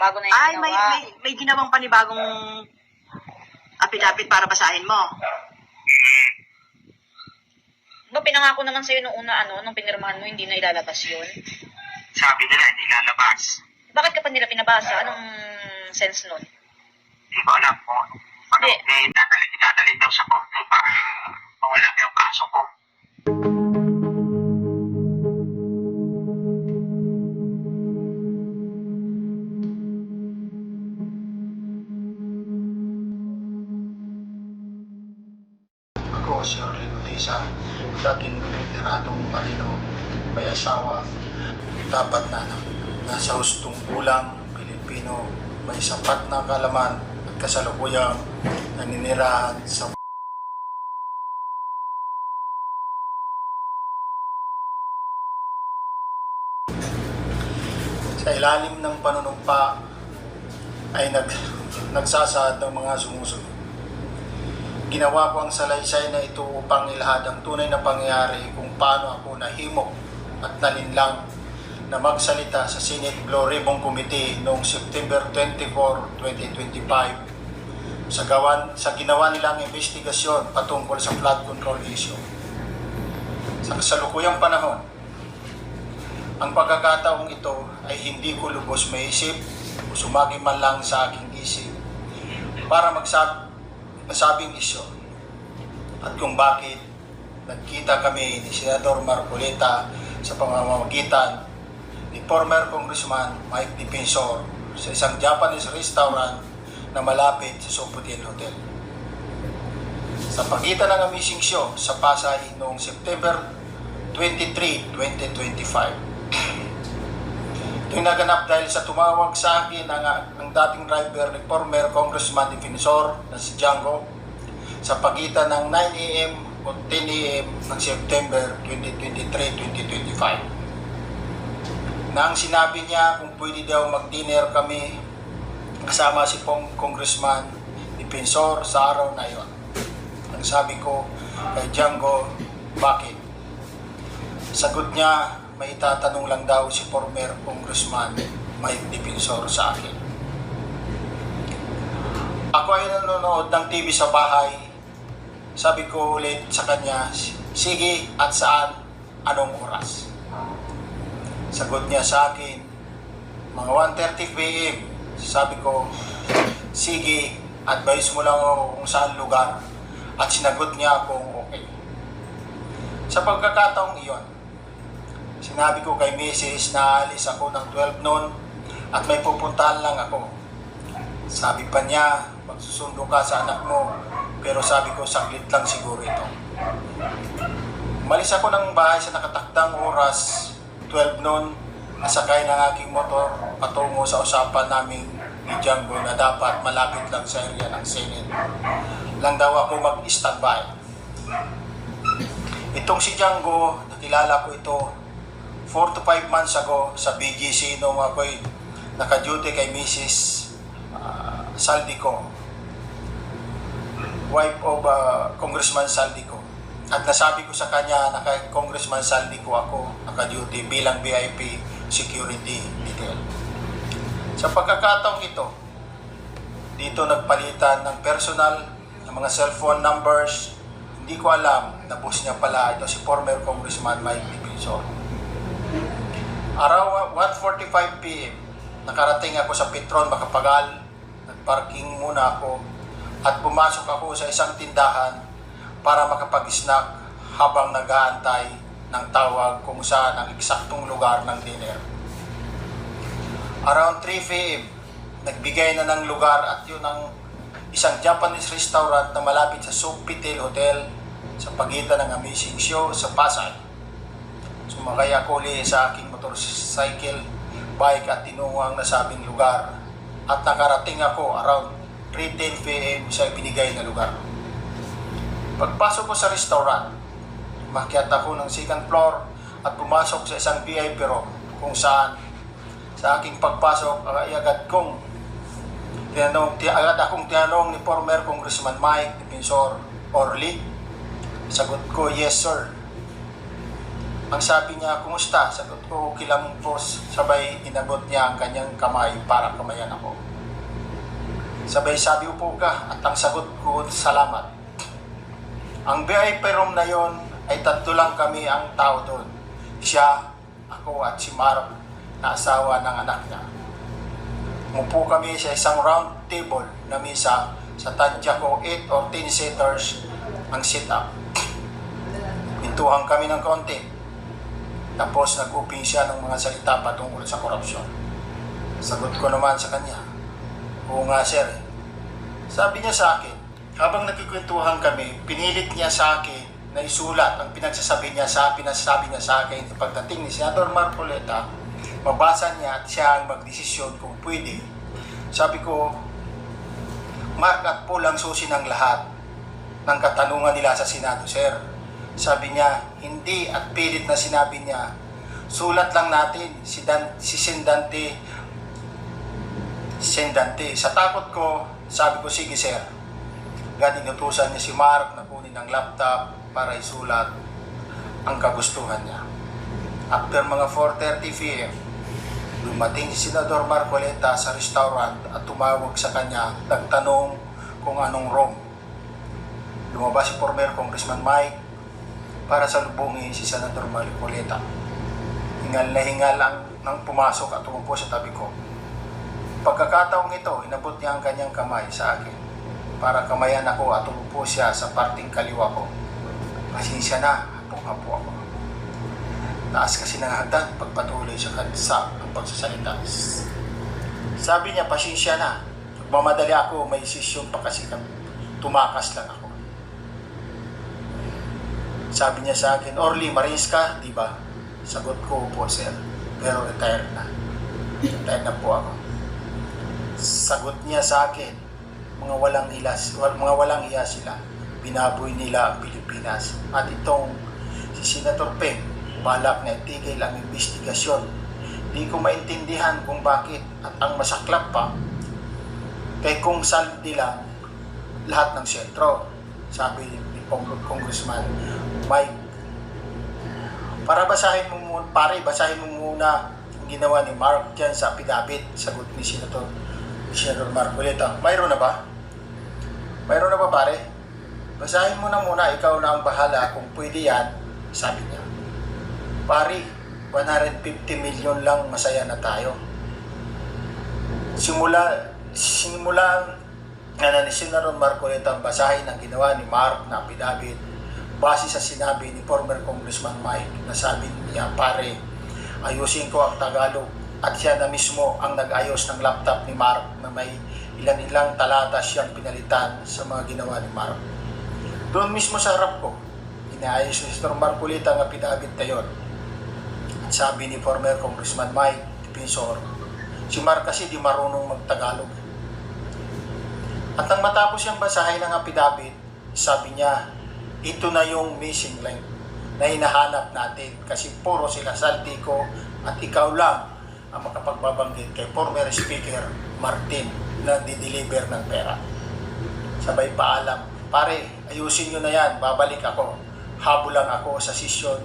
Bago na yung Ay, ginawa. may ginawang panibagong apit-apit para basahin mo. Diba pinangako naman sa'yo nung una, nung pinirmahan mo, hindi na ilalabas yun? Sabi nila, hindi lalabas. Bakit ka pa nila pinabasa? Anong sense nun? Hindi ko alam po. Ano, Hindi. dadalhin daw sa korte para mawala yung kaso ko. Ako si Orlando Tisa, dating veteranong marino, may asawa, dapat na nasa hustong gulang, Pilipino, may sapat na kalaman at kasalukuyang naninirahan sa ilalim ng panunumpa ay nagsasaad ng mga sumusunod. Ginawa ko ang salaysay na ito upang ilahad ang tunay na pangyayari kung paano ako nahimok at nalinlang na magsalita sa Senate Blue Ribbon Committee noong September 24, 2025 sa ginawa nilang investigasyon patungkol sa flood control issue. Sa kasalukuyang panahon, ang pagkakataong ito ay hindi ko lubos maisip o sumagi man lang sa aking isip para masabing isyo at kung bakit nagkita kami ni Senador Marcoleta sa pamamagitan ni former Congressman Mike Defensor sa isang Japanese restaurant na malapit sa Sofitel Hotel. Sa pagitan ng amazing show sa Pasay noong September 23, 2025. Ito'y naganap dahil sa tumawag sa akin ang dating driver ni former Congressman Defensor na si Django sa pagitan ng 9 a.m. o 10 a.m. ng September 2023-2025. Nang sinabi niya kung pwede daw mag-dinner kami kasama si Congressman Defensor sa araw na iyon. Ang sabi ko kay Django, bakit? Sagot niya, may itatanong lang daw si former Congressman Mike Defensor sa akin. Ako ay nanonood ng TV sa bahay. Sabi ko ulit sa kanya, sige at saan, anong oras? Sagot niya sa akin, mga 1:30 p.m. Sabi ko, sige, advise mo lang ako kung saan lugar. At sinagot niya akong okay. Sa pagkakataong iyon, sinabi ko kay Mrs. na alis ako ng 12 noon at may pupuntahan lang ako. Sabi pa niya, magsusundo ka sa anak mo, pero sabi ko saglit lang siguro ito. Umalis ako ng bahay sa nakatakdang oras, 12 noon, nasakay ng aking motor patungo sa usapan namin ni Django na dapat malapit lang sa area ng Senate. Lang daw ako mag-standby. Itong si Django, nakilala ko ito 4 to 5 months ago sa BGC nung ako'y naka-duty kay Mrs. Saldico, wife of Congressman Saldico. At nasabi ko sa kanya na kay Congressman Saldico ako naka-duty bilang VIP security detail. Sa pagkakataong ito, dito nagpalitan ng personal ng mga cellphone numbers. Hindi ko alam na boss niya pala ito si former Congressman Mike Defensor. Araw 1:45 p.m. nakarating ako sa Petron Macapagal. Nagparking muna ako at pumasok ako sa isang tindahan para makapag-snack habang nag-aantay ng tawag kung saan ang eksaktong lugar ng dinner. Around 3 p.m. nagbigay na ng lugar at yun ang isang Japanese restaurant na malapit sa Sofitel Hotel sa pagitan ng Amazing Show sa Pasay. Sumakay ako ulit sa aking motorcycle, bike at tinungo ang nasabing lugar at nakarating ako around 3:10 p.m. sa ibinigay na lugar. Pagpasok ko sa restaurant, makyat ako ng second floor at pumasok sa isang VIP room kung saan sa aking pagpasok ay agad akong tinanong ni former Congressman Mike Defensor, Orly. Sagot ko, yes sir. Ang sabi niya, kumusta? Sagot ko, okay lang po. Sabay inabot niya ang kanyang kamay para kamayan ako. Sabay sabi, upo ka, at ang sagot ko, salamat. Ang VIP room na yon ay 3 lang kami ang tao doon. Siya, ako at si Mark na asawa ng anak niya. Umupo kami sa isang round table na misa sa tansya ko 8 or 10 seaters ang sit-up. Pintuhan kami ng konti. Tapos nag-uping siya ng mga salita patungkol sa korupsyon. Sagot ko naman sa kanya, oo nga sir. Sabi niya sa akin, habang nagkikwentuhan kami, pinilit niya sa akin na isulat ang pinasasabi niya sa akin pagdating ni Senador Marcoleta, mabasa niya at siya ang magdesisyon kung pwede. Sabi ko, Mark at Paul ang susi ng lahat ng katanungan nila sa Senado, sir. Sabi niya, hindi, at pilit na sinabi niya, sulat lang natin si Sendante. Sa takot ko, sabi ko, sige sir. Agad inutusan niya si Mark na kunin ang laptop para isulat ang kagustuhan niya. After mga 4:30 p.m., dumating si Senador Marcoleta sa restaurant at tumawag sa kanya, nagtanong kung anong room. Lumabas si former Congressman Mike para salubungin si Senador Marcoleta. Hingal na hingal nang pumasok at umupo sa tabi ko. Pagkakataong ito, inabot niya ang kanyang kamay sa akin para kamayan ako at umupo siya sa parting kaliwa ko. Pasensya na, hapong-hapo ako. Taas kasi ng hagdan pagpatuloy sa ang pagsasalita. Sabi niya, pasensya na. Magmamadali ako, may sesyon pa kasi tumakas lang ako. Sabi niya sa akin, Orly, Marines ka, di ba? Sagot ko, po sir, pero retired na. Retired na po ako. Sagot niya sa akin, mga walang hiya sila. Binaboy nila ang Pilipinas. At itong si Senator Peng, balak na itigil ang investigasyon. Di ko maintindihan kung bakit, at ang masaklap pa, kay kung saldi lang lahat ng sentro. Sabi ni Congressman Mike, basahin mo muna ang ginawa ni Mark dyan sa affidavit. Sagot ni Senador Marcoleta, mayroon na ba? Mayroon na ba pare? Basahin mo na muna, ikaw na ang bahala kung pwede yan, sabi niya. Pare, 150 million lang, masaya na tayo. Simula ni Senador Marcoleta basahin ang ginawa ni Mark na affidavit base sa sinabi ni former Congressman Mike na sabi niya, pare, ayusin ko ang Tagalog, at siya na mismo ang nag-ayos ng laptop ni Mark na may ilan-ilang talata siyang pinalitan sa mga ginawa ni Mark. Doon mismo sa harap ko, inaayos ni Senador Marcoleta ang affidavit na yun. At sabi ni former Congressman Mike Defensor, si Mark kasi di marunong mag-Tagalog. At nang matapos siyang basahin ng affidavit, sabi niya, ito na yung missing link na hinahanap natin kasi puro sila saltiko at ikaw lang ang makapagbabanggit kay former Speaker Martin na di-deliver ng pera. Sabay paalam, pare, ayusin nyo na yan, babalik ako. Habulang ako sa sesyon.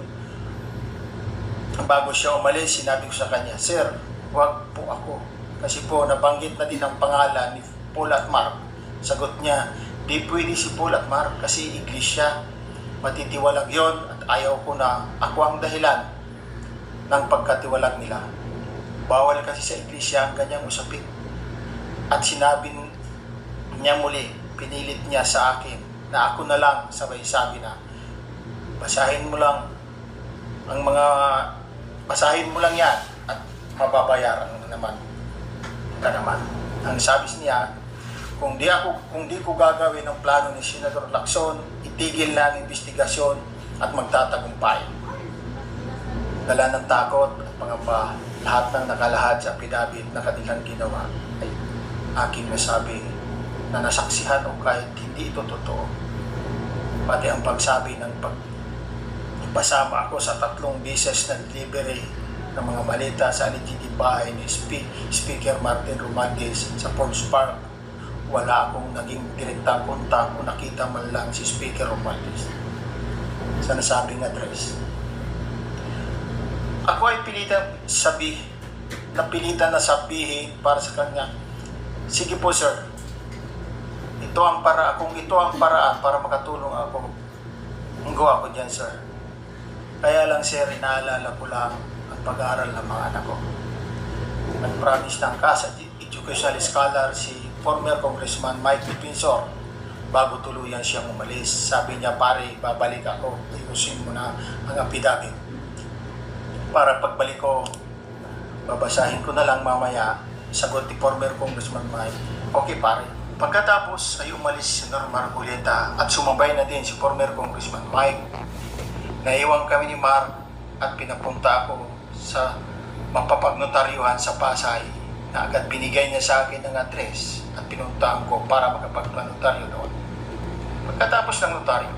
Bago siya umalis, sinabi ko sa kanya, sir, wag po ako. Kasi po, nabanggit na din ang pangalan ni Paul at Mark. Sagot niya, di pwede si Paul at Mark kasi iglesia. Matitiwalag yon at ayaw ko na ako ang dahilan ng pagkatiwalag nila. Bawal kasi sa iglesia ang ganyang usapin. At sinabi niya muli, pinilit niya sa akin na ako na lang, sabay sabi na, basahin mo lang yan at mababayaran naman ka naman. Ang sabi niya, kung di ko gagawin ang plano ni Senador Lacson, itigil na ang investigasyon at magtatagumpay. Dala ng takot at pangamba, lahat ng nakalahad sa affidavit na kanilang ginawa ay aking nasabi na nasaksihan o kahit hindi ito totoo. Pati ang pagsabi ng ipasama ako sa 3 beses na delivery ng mga malita sa alleged bahay ni Speaker Martin Romualdez sa Forbes Park. Wala akong naging direktang kontak o nakita man lang si Speaker Romualdez sa nasabing address. Ako ay napilitan na sabihin para sa kanya, sige po sir, kung ito ang paraan para makatulong ako, gawa ko dyan sir. Kaya lang sir, inaalala ko lang ang pag-aaral ng mga anak ko. Nag-promise ng CAS at educational scholar si former Congressman Mike Defensor bago tuluyan siyang umalis. Sabi niya, pare, babalik ako, ayusin mo na ang affidavit. Para pagbalik ko, babasahin ko na lang mamaya, sagot ni former Congressman Mike. Okay pare. Pagkatapos ay umalis si Senador Marcoleta at sumabay na din si former Congressman Mike. Naiwan kami ni Mark at pinapunta ako sa mapapagnotaryuhan sa Pasay na agad binigay niya sa akin ng address at pinuntahan ko para makapagnotaryo doon. Pagkatapos ng notaryo,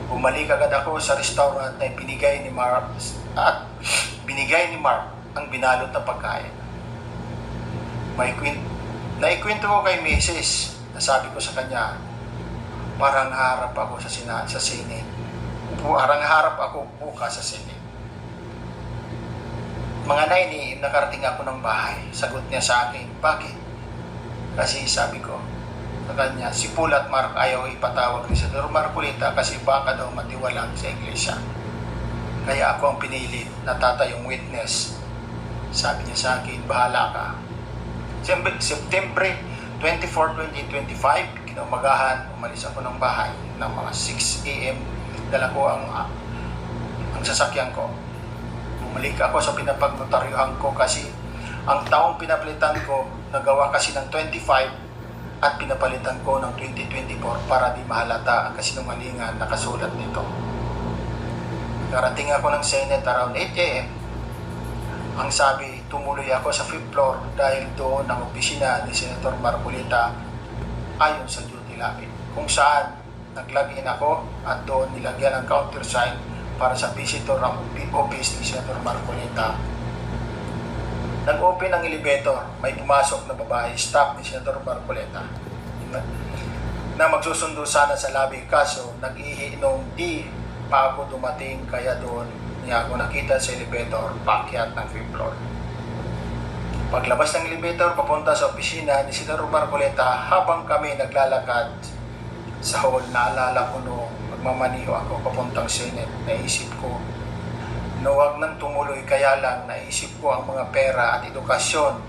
bumalik agad ako sa restaurant na binigay ni Mark ang binalot na pagkain. Naikwento ko kay Mrs. na sabi ko sa kanya, parang harap ako sa Senate. Parang harap ako bukas sa Senate. Mga 9 nakarating ako ng bahay. Sagot niya sa akin, bakit? Kasi sabi ko sa kanya, si Pulat Mark ayaw ipatawag ni Senador Marcoleta kasi baka daw matiwalang sa iglesia. Kaya ako ang pinilit na tatayong witness. Sabi niya sa akin, bahala ka. September 24, 2025, kinaumagahan, umalis ako ng bahay ng mga 6 a.m. Dala ko ang sasakyan ko. Bumalik ako sa pinapagnotaryuhan ko kasi ang taong pinapalitan ko, nagawa kasi ng 25 at pinapalitan ko ng 2024 para di mahalata ang kasinungalingan na kasulat nito. Narating ako ng Senate around 8 a.m. Ang sabi, tumuloy ako sa 5th floor dahil doon ang opisina ni Senator Marcoleta ayon sa duty lobby, kung saan nag-login ako at doon nilagyan ang countersign para sa visitor ang office ni Senator Marcoleta. Nag-open ang elevator, may pumasok na babae, staff ni Senator Marcoleta na magsusundo sana sa lobby, kaso nag-ihi nung di pa ako dumating, kaya doon niya ako nakita sa elevator, paakyat ng 5th floor. Paglabas ng elevator, papunta sa opisina ni Senator Marcoleta, habang kami naglalakad sa hall, naalala ko noong magmamaniho ako papuntang Senate, naisip ko na huwag nang tumuloy, kaya lang naisip ko ang mga pera at edukasyon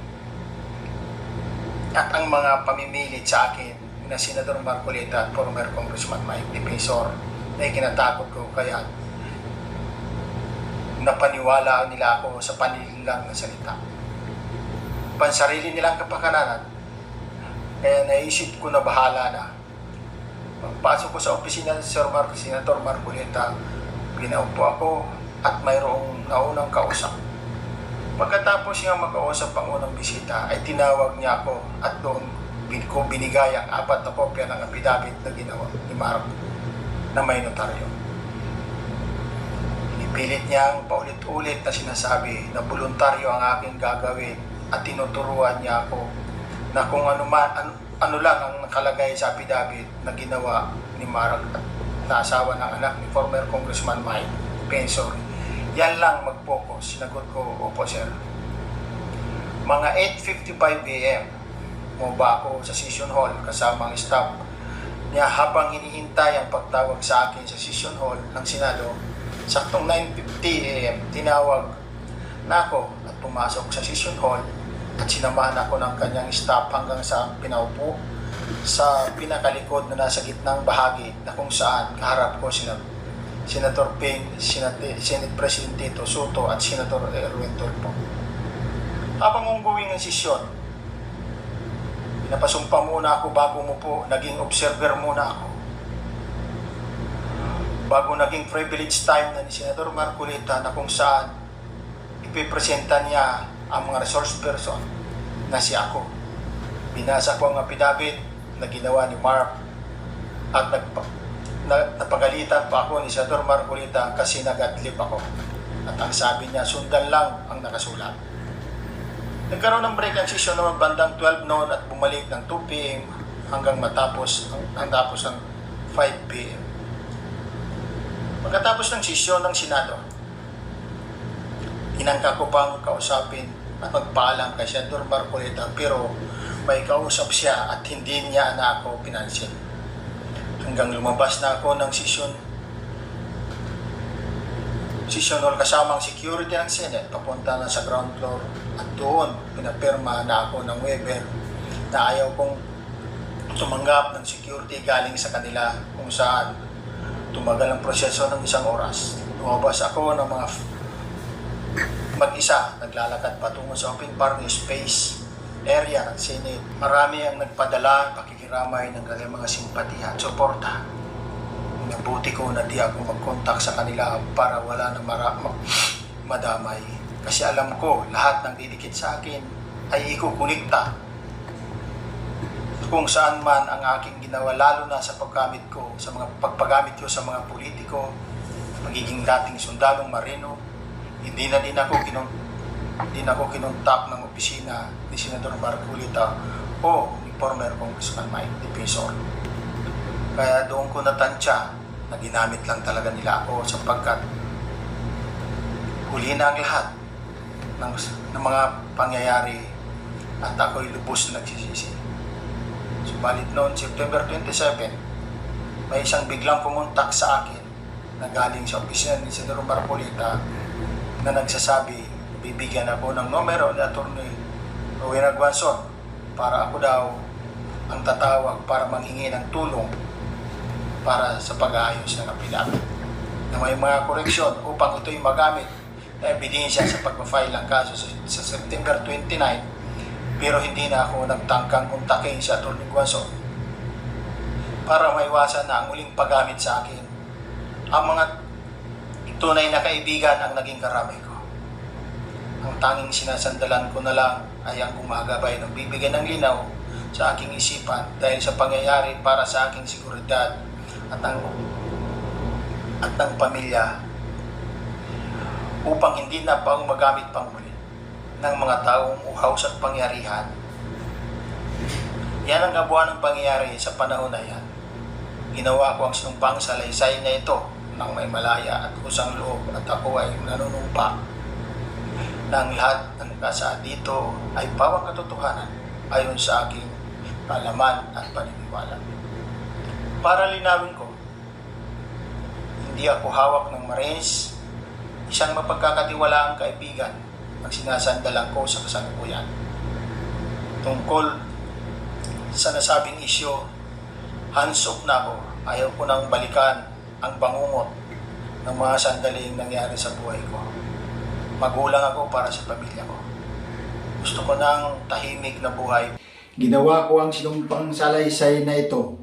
at ang mga pamimilit sa akin na Senator Marcoleta at former Congressman Mike Defensor na ikinatakot ko, kaya napaniwala nila ako sa panilang na salita. Pansarili nilang kapakananan, kaya naisip ko na bahala na. Pagpasok ko sa opisina ni Senator Marcoleta, pinaupo ako at mayroong naunang kausap. Pagkatapos niya makausap ang unang bisita, ay tinawag niya ako at doon ko binigay ang 4 na kopya ng affidavit na ginawa ni Mark na may notaryo. Pinipilit niyang paulit-ulit na sinasabi na voluntaryo ang aking gagawin at tinuturuan niya ako na kung ano lang ang nakalagay sa affidavit na ginawa ni Mark at na asawa ng anak ni former Congressman Mike Defensor, yan lang mag-focus. Sinagot ko, opo sir. Mga 8:55 a.m. bumaba ako sa session hall kasama ang staff niya habang hinihintay ang pagtawag sa akin sa session hall ng Senado. Saktong 9:50 a.m. tinawag na ako at pumasok sa session hall at sinamahan ako ng kanyang staff hanggang sa pinaupo sa pinakalikod na nasa gitnang bahagi na kung saan kaharap ko Senator Ping, Senate President Tito Soto at Senator Erwin Tulfo. Habang ongoing ang sesyon, pinapasumpa muna ako bago umupo, naging observer muna ako. Bago naging privilege time na ni Senator Marcoleta na kung saan ipipresenta niya ang mga resource person na si ako. Binasa ko ang affidavit na ginawa ni Mark at napagalitan pa ako ni Senator Marcoleta kasi nag-adlib ako. At ang sabi niya, sundan lang ang nakasulat. Nagkaroon ng break ang session naman bandang 12 noon at bumalik ng 2 p.m. hanggang matapos ang 5 p.m. Pagkatapos ng sesyon ng Senado, Tinangka ko pang kausapin at magpaalam kay Senator Marcoleta, pero may kausap siya at hindi niya na ako pinansin. Hanggang lumabas na ako ng session hall kasamang security ng Senate papunta na sa ground floor, at doon pinapirma na ako ng waiver na ayaw kong tumanggap ng security galing sa kanila, kung saan tumagal ang proseso ng 1 oras. Lumabas ako ng mga mag-isa, naglalakad patungo sa open parking space area ng Senate. Marami ang nagpadala, pakikiramay ng kanilang mga simpatiya at suporta. Nabuti ko na di ako mag-contact sa kanila para wala na madamay. Kasi alam ko, lahat ng didikit sa akin ay ikukunikta kung saan man ang aking ginawa, lalo na sa paggamit ko, sa mga pagpagamit ko sa mga politiko, magiging dating sundalong marino. Hindi na din ako kinontak ng opisina ni Senator Marcoleta o ni former Congressman Mike Defensor. Kaya doon ko natantya na ginamit lang talaga nila ako, sapagkat huli na ang lahat ng mga pangyayari at ako'y lubos na nagsisisi. Subalit noon, September 27, may isang biglang pumuntak sa akin na galing sa opisina ni Senator Marcoleta na nagsasabi, bibigyan ako ng numero ni Atty. Rowena Guanzon para ako daw ang tatawag para manghingi ng tulong para sa pag-aayos ng apela, na may mga koreksyon upang ito'y magamit na ebidensya sa pag-file ng kaso sa September 29. Pero hindi na ako nagtangkang kontakin si Atty. Guanzon para maiwasan na ang muling paggamit sa akin. Ang mga tunay na kaibigan ang naging karamay ko. Ang tanging sinasandalan ko na lang ay ang gumagabay ng bibigyan ng linaw sa aking isipan dahil sa pangyayari para sa aking seguridad at ng pamilya, upang hindi na pa magamit pang muli ng mga taong uhaw sa pangyarihan. Yan ang kabuuan ng pangyayari sa panahon na yan. Ginawa ko ang sinumpang salaysay na ito ng may malaya at kusang loob, at ako ay nanunumpa na ang lahat ng nasa dito ay pawang katotohanan ayon sa aking kaalaman at paniniwala. Para linawin ko, hindi ako hawak ng Marines, isang mapagkakatiwalaang kaibigan ang sinasandalan ko sa kasalukuyan. Tungkol sa nasabing isyo, hands off na ako. Ayaw ko nang balikan ang bangungot ng mga sandaling nangyari sa buhay ko. Magulang ako para sa pamilya ko. Gusto ko ng tahimik na buhay. Ginawa ko ang sinumpang salaysay na ito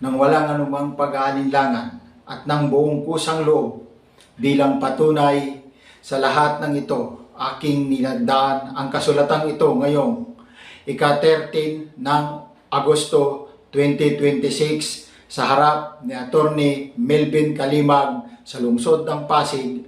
nang walang anumang pag-aalinlangan at ng buong kusang loob bilang patunay sa lahat ng ito. Aking ninagdaan ang kasulatang ito ngayong ika-13 ng Agosto 2026 sa harap ni Atty. Melvin Kalimag sa lungsod ng Pasig